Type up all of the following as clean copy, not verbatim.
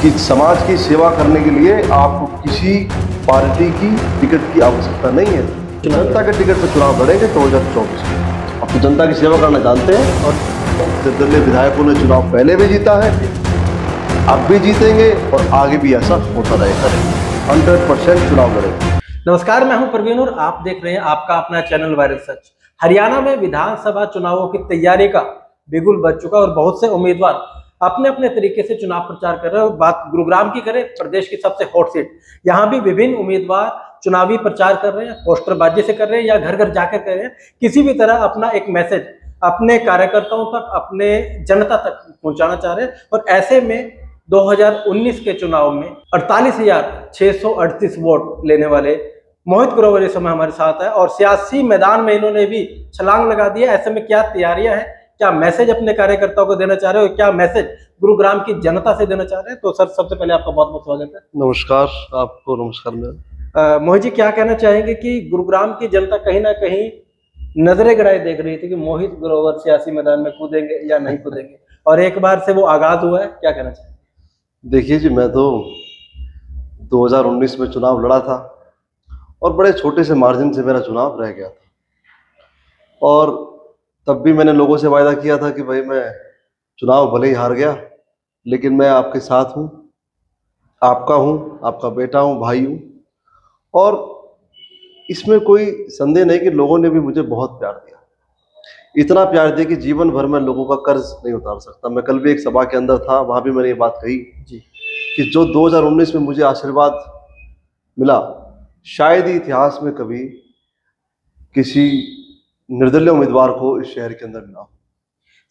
कि समाज की सेवा करने के लिए आपको किसी पार्टी की टिकट की आवश्यकता नहीं है। जनता के टिकट पर चुनाव लड़ेंगे 2024 में। अब तो जनता की सेवा करना जानते हैं और निर्दलीय विधायकों ने चुनाव पहले भी जीता है, अब भी जीतेंगे और आगे भी ऐसा होता रहेगा। 100% चुनाव लड़ेंगे। नमस्कार, मैं हूं प्रवीण और आप देख रहे हैं आपका अपना चैनल वायरल सच। हरियाणा में विधानसभा चुनावों की तैयारी का बिगुल बज चुका और बहुत से उम्मीदवार अपने अपने तरीके से चुनाव प्रचार कर रहे हैं। बात गुरुग्राम की करें, प्रदेश की सबसे हॉट सीट, यहाँ भी विभिन्न उम्मीदवार चुनावी प्रचार कर रहे हैं, पोस्टरबाजी से कर रहे हैं या घर घर जाकर कर रहे हैं। किसी भी तरह अपना एक मैसेज अपने कार्यकर्ताओं तक, अपने जनता तक पहुंचाना चाह रहे हैं। और ऐसे में 2019 के चुनाव में 48,638 वोट लेने वाले मोहित ग्रोवर इस समय हमारे साथ है और सियासी मैदान में इन्होंने भी छलांग लगा दी है। ऐसे में क्या तैयारियां हैं, क्या मैसेज अपने कार्यकर्ताओं को देना चाह रहे हो, क्या मैसेज गुरुग्राम की जनता से देना चाह रहे हैं? तो सर, सबसे पहले आपका बहुत बहुत स्वागत है। नमस्कार आपको। नमस्कार। मोहित जी, क्या कहना चाहेंगे कि गुरुग्राम की जनता कहीं ना कहीं नजरें गड़ाए देख रही थी कि मोहित ग्रोवर सियासी मैदान में कूदेंगे या नहीं कूदेंगे, और एक बार से वो आगाज हुआ है, क्या कहना चाहेंगे? देखिए जी, मैं तो 2019 में चुनाव लड़ा था और बड़े छोटे से मार्जिन से मेरा चुनाव रह गया था। और तब भी मैंने लोगों से वायदा किया था कि भाई मैं चुनाव भले ही हार गया लेकिन मैं आपके साथ हूँ, आपका हूँ, आपका बेटा हूँ, भाई हूँ। और इसमें कोई संदेह नहीं कि लोगों ने भी मुझे बहुत प्यार दिया, इतना प्यार दिया कि जीवन भर में लोगों का कर्ज नहीं उतार सकता। मैं कल भी एक सभा के अंदर था, वहाँ भी मैंने ये बात कही जी कि जो 2019 में मुझे आशीर्वाद मिला, शायद ही इतिहास में कभी किसी निर्दलीय उम्मीदवार को इस शहर के अंदर मिला।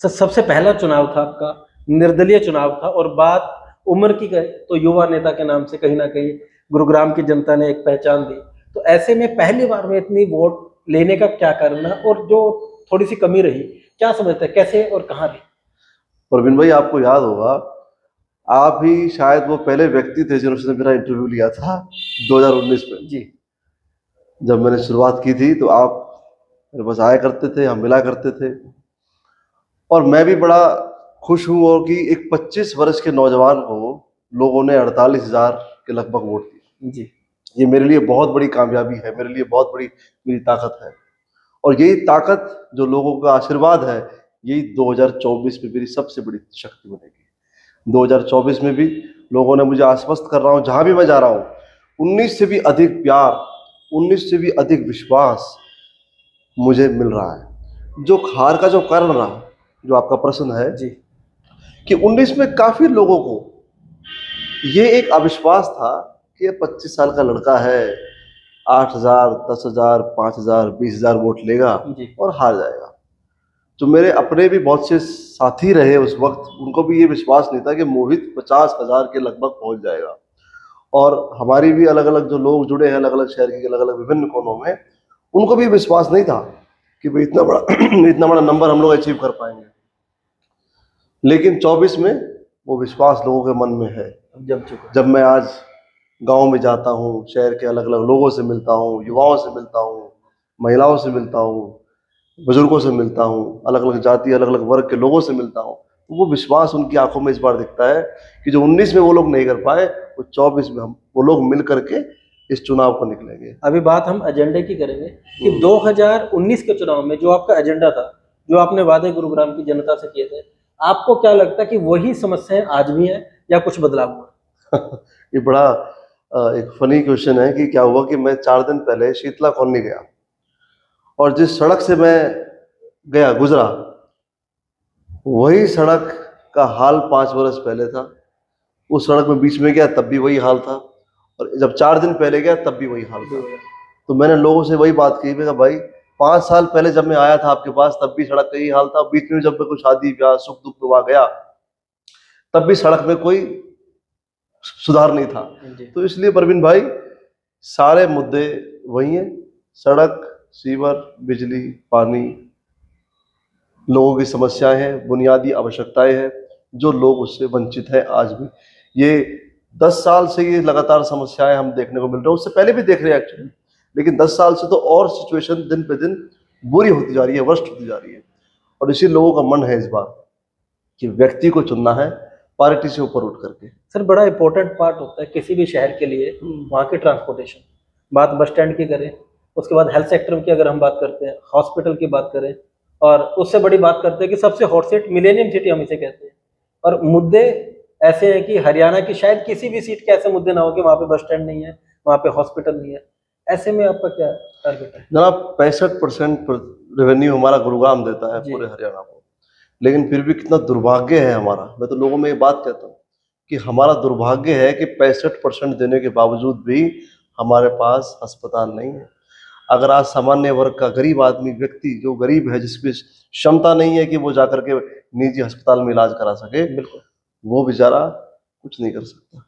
सर, सबसे पहला चुनाव था आपका, निर्दलीय चुनाव था, और बात उम्र की कहे तो युवा नेता के नाम से कहीं ना कहीं गुरुग्राम की जनता ने एक पहचान दी। तो ऐसे में पहली बार में इतनी वोट लेने का क्या कारण है, और जो थोड़ी सी कमी रही, क्या समझते हैं कैसे और कहाँ रही? प्रवीण भाई, आपको याद होगा, आप ही शायद वो पहले व्यक्ति थे जिन्होंने मेरा इंटरव्यू लिया था 2019 में जी। जब मैंने शुरुआत की थी तो आप मेरे पास आया करते थे, हम मिला करते थे। और मैं भी बड़ा खुश हूँ और कि एक 25 वर्ष के नौजवान को लोगों ने 48,000 के लगभग वोट दिए जी। ये मेरे लिए बहुत बड़ी कामयाबी है, मेरे लिए बहुत बड़ी मेरी ताकत है। और यही ताकत, जो लोगों का आशीर्वाद है, यही 2024 में मेरी सबसे बड़ी शक्ति बनेगी। 2024 में भी लोगों ने मुझे आश्वस्त कर रहा हूँ, जहाँ भी मैं जा रहा हूँ, 19 से भी अधिक प्यार, 19 से भी अधिक विश्वास मुझे मिल रहा है। जो हार का जो कारण रहा, जो आपका प्रश्न है जी, कि 19 में काफी लोगों को ये एक अविश्वास था कि ये 25 साल का लड़का है, 8,000, 10,000, 5,000, 20,000 वोट लेगा और हार जाएगा। तो मेरे अपने भी बहुत से साथी रहे उस वक्त, उनको भी ये विश्वास नहीं था कि मोहित 50,000 के लगभग पहुंच जाएगा। और हमारी भी अलग अलग जो लोग जुड़े हैं अलग अलग शहर के अलग अलग विभिन्न कोनों में, उनको भी विश्वास नहीं था कि भाई इतना बड़ा इतना बड़ा नंबर हम लोग अचीव कर पाएंगे। लेकिन 24 में वो विश्वास लोगों के मन में है। जब मैं आज गांव में जाता हूँ, शहर के अलग अलग लोगों से मिलता हूँ, युवाओं से मिलता हूँ, महिलाओं से मिलता हूँ, बुजुर्गों से मिलता हूँ, अलग अलग जाति अलग अलग वर्ग के लोगों से मिलता हूँ, तो वो विश्वास उनकी आंखों में इस बार दिखता है कि जो 19 में वो लोग नहीं कर पाए, वो 24 में वो लोग मिल करके इस चुनाव को निकलेंगे। अभी बात हम एजेंडे की करेंगे कि 2019 के चुनाव में जो आपका एजेंडा था, जो आपने वादे गुरुग्राम की जनता से किए थे, आपको क्या लगता है कि वही समस्याएं आज भी हैं या कुछ बदलाव हुआ? ये बड़ा एक फनी क्वेश्चन है कि क्या हुआ कि मैं 4 दिन पहले शीतला कॉलोनी गया और जिस सड़क से मैं गया गुजरा, वही सड़क का हाल 5 वर्ष पहले था। उस सड़क में बीच में गया तब भी वही हाल था, और जब 4 दिन पहले गया तब भी वही हाल था। तो मैंने लोगों से वही बात कही, मैं कहा भाई 5 साल पहले जब मैं आया था आपके पास तब भी सड़क का यही हाल था, बीच में जब मैं कोई शादी ब्याह सुख दुख में वहां गया तब भी सड़क में कोई सुधार नहीं था। तो इसलिए प्रवीण भाई, सारे मुद्दे वही हैं, सड़क, सीवर, बिजली, पानी, लोगों की समस्याएं हैं, बुनियादी आवश्यकताएं हैं, जो लोग उससे वंचित हैं आज भी। ये 10 साल से ये लगातार समस्याएं हम देखने को मिल रही हैं, उससे पहले भी देख रहे हैं एक्चुअली, लेकिन 10 साल से तो और सिचुएशन दिन पे दिन बुरी होती जा रही है, वर्स्ट होती जा रही है। और इसी लोगों का मन है इस बार कि व्यक्ति को चुनना है पार्टी से ऊपर उठ करके। सर बड़ा इंपॉर्टेंट पार्ट होता है किसी भी शहर के लिए वहाँ की ट्रांसपोर्टेशन। बात बस स्टैंड की करें, उसके बाद हेल्थ सेक्टर की अगर हम बात करते हैं, हॉस्पिटल की बात करें, और उससे बड़ी बात करते हैं कि सबसे हॉट सीट मिलेनियम सिटी हम इसे कहते हैं। और मुद्दे ऐसे हैं कि हरियाणा की शायद किसी भी सीट के ऐसे मुद्दे ना हो कि वहाँ पे बस स्टैंड नहीं है, वहाँ पे हॉस्पिटल नहीं है। ऐसे में आपका क्या टारगेट है? जनाब 65% रेवेन्यू हमारा गुरुग्राम देता है पूरे हरियाणा को, लेकिन फिर भी कितना दुर्भाग्य है हमारा। मैं तो लोगों में ये बात कहता हूँ कि हमारा दुर्भाग्य है कि 65% देने के बावजूद भी हमारे पास अस्पताल नहीं है। अगर आज सामान्य वर्ग का गरीब आदमी, व्यक्ति जो गरीब है, जिसकी क्षमता नहीं है कि वो जाकर के निजी अस्पताल में इलाज करा सके, बिल्कुल, वो बेचारा कुछ नहीं कर सकता।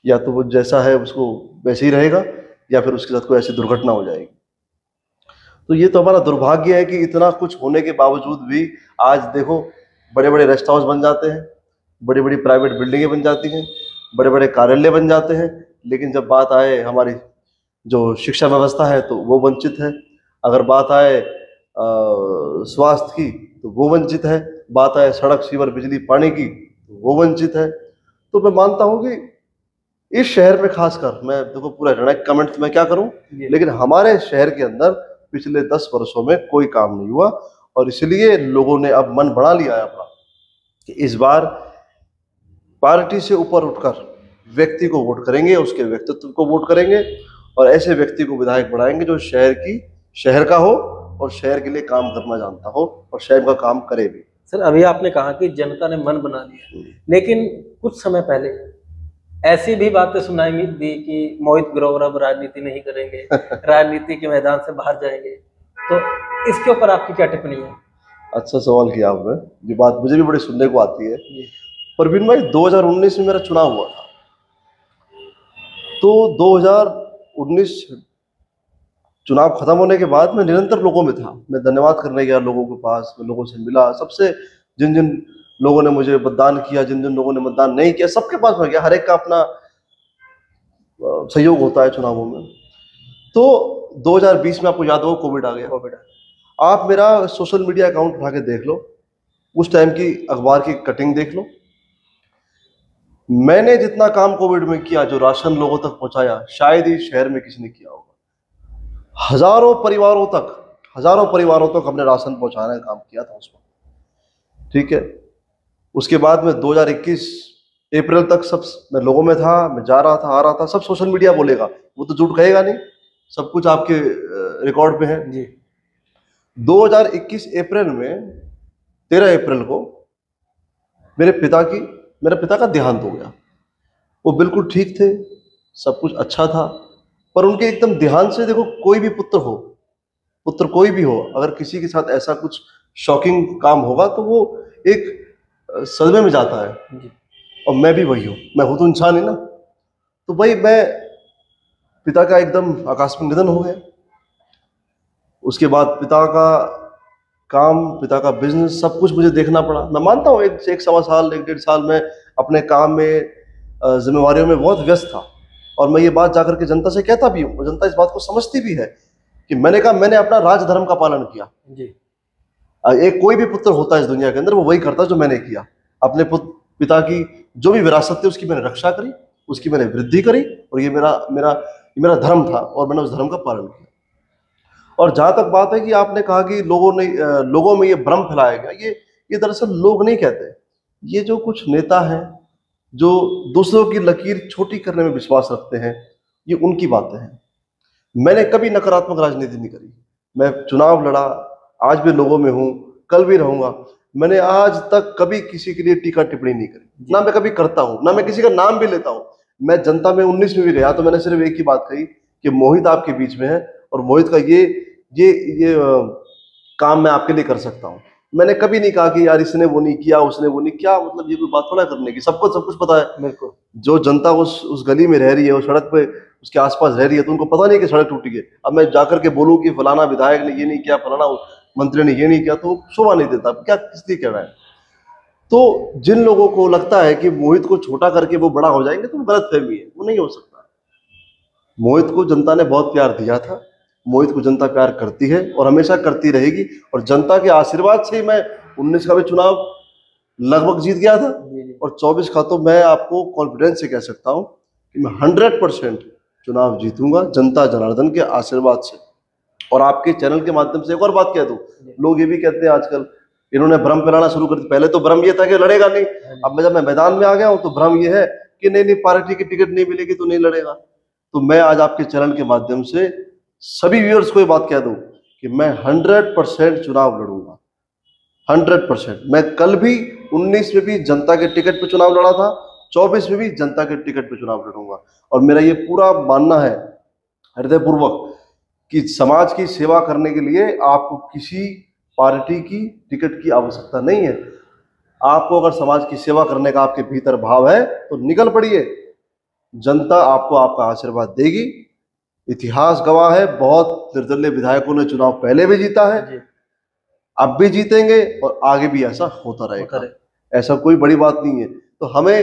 या तो वो जैसा है उसको वैसे ही रहेगा, या फिर उसके साथ कोई ऐसी दुर्घटना हो जाएगी। तो ये तो हमारा दुर्भाग्य है कि इतना कुछ होने के बावजूद भी आज देखो बड़े बड़े रेस्ट हाउस बन जाते हैं, बड़ी बड़ी प्राइवेट बिल्डिंगें बन जाती हैं, बड़े बड़े कार्यालय बन जाते हैं, लेकिन जब बात आए हमारी जो शिक्षा व्यवस्था है तो वो वंचित है। अगर बात आए स्वास्थ्य की तो वो वंचित है। बात आए सड़क, सीवर, बिजली, पानी की तो वो वंचित है। तो मैं मानता हूँ कि इस शहर में खासकर, मैं देखो पूरा हरियाणा का कमेंट तो मैं क्या करूं, लेकिन हमारे शहर के अंदर पिछले 10 वर्षों में कोई काम नहीं हुआ। और इसलिए लोगों ने अब मन बना लिया है अपना कि इस बार पार्टी से ऊपर उठकर व्यक्ति को वोट करेंगे, उसके व्यक्तित्व को वोट करेंगे, और ऐसे व्यक्ति को विधायक बनाएंगे जो शहर का हो और शहर के लिए काम करना जानता हो और शहर का काम करे भी। सर अभी आपने कहा कि जनता ने मन बना लिया, लेकिन कुछ समय पहले ऐसी भी बातें सुनाई दी कि मोहित ग्रोवर अब राजनीति नहीं करेंगे, राजनीति के मैदान से बाहर जाएंगे। तो इसके ऊपर आपकी क्या टिप्पणी है? अच्छा सवाल किया आपने, ये बात मुझे भी बड़ी सुनने को आती है। परवीन भाई, 2019 में मेरा चुनाव हुआ था, तो 2019 चुनाव खत्म होने के बाद मैं निरंतर लोगों में था। मैं धन्यवाद करने गया लोगों के पास, मैं लोगों से मिला, सबसे जिन जिन लोगों ने मुझे मतदान किया, जिन जिन लोगों ने मतदान नहीं किया, सबके पास मैं गया। हर एक का अपना सहयोग होता है चुनावों में। तो 2020 में आपको याद हो कोविड आ गया। आप मेरा सोशल मीडिया अकाउंट उठा के देख लो, उस टाइम की अखबार की कटिंग देख लो। मैंने जितना काम कोविड में किया, जो राशन लोगों तक पहुंचाया, शायद ही शहर में किसी ने किया होगा। हजारों परिवारों तक हमने राशन पहुंचाने का काम किया था उस वक्त, ठीक है। उसके बाद में 2021 अप्रैल तक सब मैं लोगों में था, मैं जा रहा था, आ रहा था। सब सोशल मीडिया बोलेगा, वो तो झूठ कहेगा नहीं, सब कुछ आपके रिकॉर्ड पे है जी। 2021 अप्रैल में 13 अप्रैल को मेरे पिता का देहांत हो गया। वो बिल्कुल ठीक थे, सब कुछ अच्छा था, पर उनके एकदम देहांत से, देखो कोई भी पुत्र कोई भी हो, अगर किसी के साथ ऐसा कुछ शॉकिंग काम होगा तो वो एक सदमे में जाता है जी। और मैं भी वही हूँ, मैं हूँ तो इंसान ही ना। तो भाई पिता का एकदम आकस्मिक निधन हो गया। उसके बाद पिता का काम, पिता का बिजनेस, सब कुछ मुझे देखना पड़ा। मैं मानता हूँ एक सवा साल, 1-1.5 साल में अपने काम में, जिम्मेवारियों में बहुत व्यस्त था। और मैं ये बात जाकर के जनता से कहता भी हूँ, और जनता इस बात को समझती भी है कि मैंने अपना राजधर्म का पालन किया जी। एक कोई भी पुत्र होता है इस दुनिया के अंदर, वो वही करता है जो मैंने किया। अपने पिता की जो भी विरासत थी उसकी मैंने रक्षा करी, उसकी मैंने वृद्धि करी, और ये मेरा धर्म था और मैंने उस धर्म का पालन किया। और जहां तक बात है कि आपने कहा कि लोगों में ये भ्रम फैलाया गया, ये दरअसल लोग नहीं कहते। ये जो कुछ नेता हैं जो दूसरों की लकीर छोटी करने में विश्वास रखते हैं, ये उनकी बातें हैं। मैंने कभी नकारात्मक राजनीति नहीं करी। मैं चुनाव लड़ा, आज भी लोगों में हूं, कल भी रहूंगा। मैंने आज तक कभी किसी के लिए टीका टिप्पणी नहीं करी, ना मैं कभी करता हूं, ना मैं किसी का नाम भी लेता हूं। मैं जनता में 19 में भी गया तो मैंने सिर्फ एक ही बात कही कि मोहित आपके बीच में है और मोहित का ये काम मैं आपके लिए कर सकता हूं। मैंने कभी नहीं कहा कि यार इसने वो नहीं किया, उसने वो नहीं किया। मतलब ये कोई बात थोड़ा करने की, सबको सब कुछ पता है। बिल्कुल, जो जनता उस गली में रह रही है, उस सड़क पे उसके आसपास रह रही है, तो उनको पता नहीं कि सड़क टूटी है। अब मैं जाकर के बोलूं कि फलाना विधायक ने ये नहीं किया, फलाना मंत्री ने ये नहीं किया, तो शोभा नहीं देता। क्या किस लिए कह रहा है? तो जिन लोगों को लगता है कि मोहित को छोटा करके वो बड़ा हो जाएंगे, तो वो गलत फहमी है, वो नहीं हो सकता। मोहित को जनता ने बहुत प्यार दिया था, मोहित को जनता प्यार करती है और हमेशा करती रहेगी। और जनता के आशीर्वाद से ही मैं 19 का भी चुनाव लगभग जीत गया था। जी। और 24 का तो मैं आपको कॉन्फिडेंस से कह सकता हूँ कि मैं 100% चुनाव जीतूंगा जनता जनार्दन के आशीर्वाद से। और आपके चैनल के माध्यम से एक और बात कह दूं, लोग ये भी कहते हैं आजकल, इन्होंने भ्रम फैलाना शुरू कर दिया। पहले तो भ्रम ये था कि लड़ेगा नहीं, अब जब मैं मैदान में आ गया हूं तो भ्रम ये है कि नहीं पार्टी की टिकट नहीं मिलेगी तो नहीं लड़ेगा। तो मैं आज आपके चैनल के माध्यम से सभी व्यूअर्स को ये बात कह दूं कि मैं 100% चुनाव लड़ूंगा, 100%। मैं कल भी 19 में भी जनता के टिकट पे चुनाव लड़ा था, 24 में भी जनता के टिकट पे चुनाव लड़ूंगा। और मेरा ये पूरा मानना है हृदयपूर्वक कि समाज की सेवा करने के लिए आपको किसी पार्टी की टिकट की आवश्यकता नहीं है। आपको अगर समाज की सेवा करने का आपके भीतर भाव है तो निकल पड़िए, जनता आपको आपका आशीर्वाद देगी। इतिहास गवाह है, बहुत निर्दलीय विधायकों ने चुनाव पहले भी जीता है, अब भी जीतेंगे और आगे भी ऐसा होता रहेगा। ऐसा कोई बड़ी बात नहीं है। तो हमें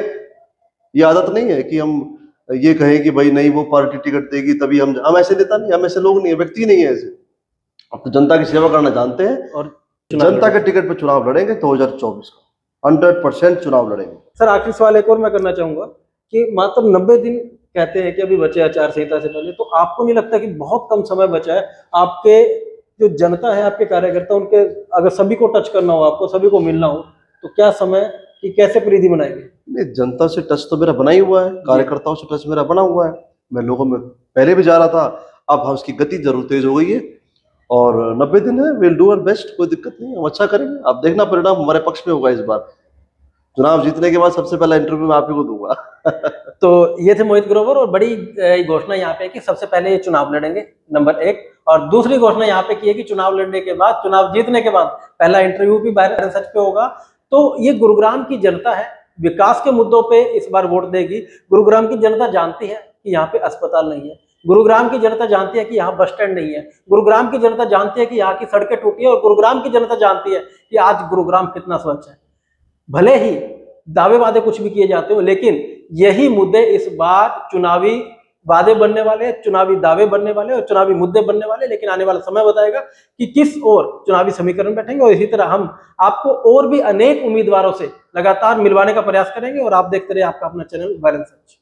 ये आदत नहीं है कि हम ये कहें कि भाई नहीं वो पार्टी टिकट देगी तभी हम ऐसे नेता नहीं, हम ऐसे लोग नहीं है, व्यक्ति नहीं है ऐसे। अब तो जनता की सेवा करना जानते हैं और जनता के टिकट पे चुनाव लड़ेंगे 2024 का 100% चुनाव लड़ेंगे। सर आखिरी सवाल एक और मैं करना चाहूंगा कि मात्र 90 दिन कहते हैं कि अभी बचे आचार संहिता से पहले, तो आपको नहीं लगता कि बहुत कम समय बचा है? आपके जो जनता है, आपके कार्यकर्ता, उनके अगर सभी को टच करना हो, आपको सभी को मिलना हो, तो क्या समय की कैसे परिधि बनाएंगे? नहीं, जनता से टच तो मेरा बना ही हुआ है, कार्यकर्ताओं से टच मेरा बना हुआ है। मैं लोगों में पहले भी जा रहा था, अब हम उसकी गति जरूर तेज हो गई है और 90 दिन है, विल डू आवर बेस्ट, कोई दिक्कत नहीं है, हम अच्छा करेंगे। अब देखना परिणाम हमारे पक्ष में होगा। इस बार चुनाव जीतने के बाद सबसे पहला इंटरव्यू मैं आप ही को दूंगा। तो ये थे मोहित ग्रोवर और बड़ी घोषणा यहाँ पे कि सबसे पहले ये चुनाव लड़ेंगे, नंबर 1। और दूसरी घोषणा यहाँ पे की है कि चुनाव लड़ने के बाद, चुनाव जीतने के बाद पहला इंटरव्यू भी वायरल सच पे होगा। तो ये गुरुग्राम की जनता है, विकास के मुद्दों पे इस बार वोट देगी। गुरुग्राम की जनता जानती है कि यहाँ पे अस्पताल नहीं है, गुरुग्राम की जनता जानती है कि यहाँ बस स्टैंड नहीं है, गुरुग्राम की जनता जानती है कि यहाँ की सड़कें टूटी है, और गुरुग्राम की जनता जानती है कि आज गुरुग्राम कितना स्वच्छ है। भले ही दावे वादे कुछ भी किए जाते हो, लेकिन यही मुद्दे इस बार चुनावी वादे बनने वाले, चुनावी दावे बनने वाले और चुनावी मुद्दे बनने वाले। लेकिन आने वाला समय बताएगा कि किस ओर चुनावी समीकरण बैठेंगे, और इसी तरह हम आपको और भी अनेक उम्मीदवारों से लगातार मिलवाने का प्रयास करेंगे। और आप देखते रहिए आपका अपना चैनल वायरल सच।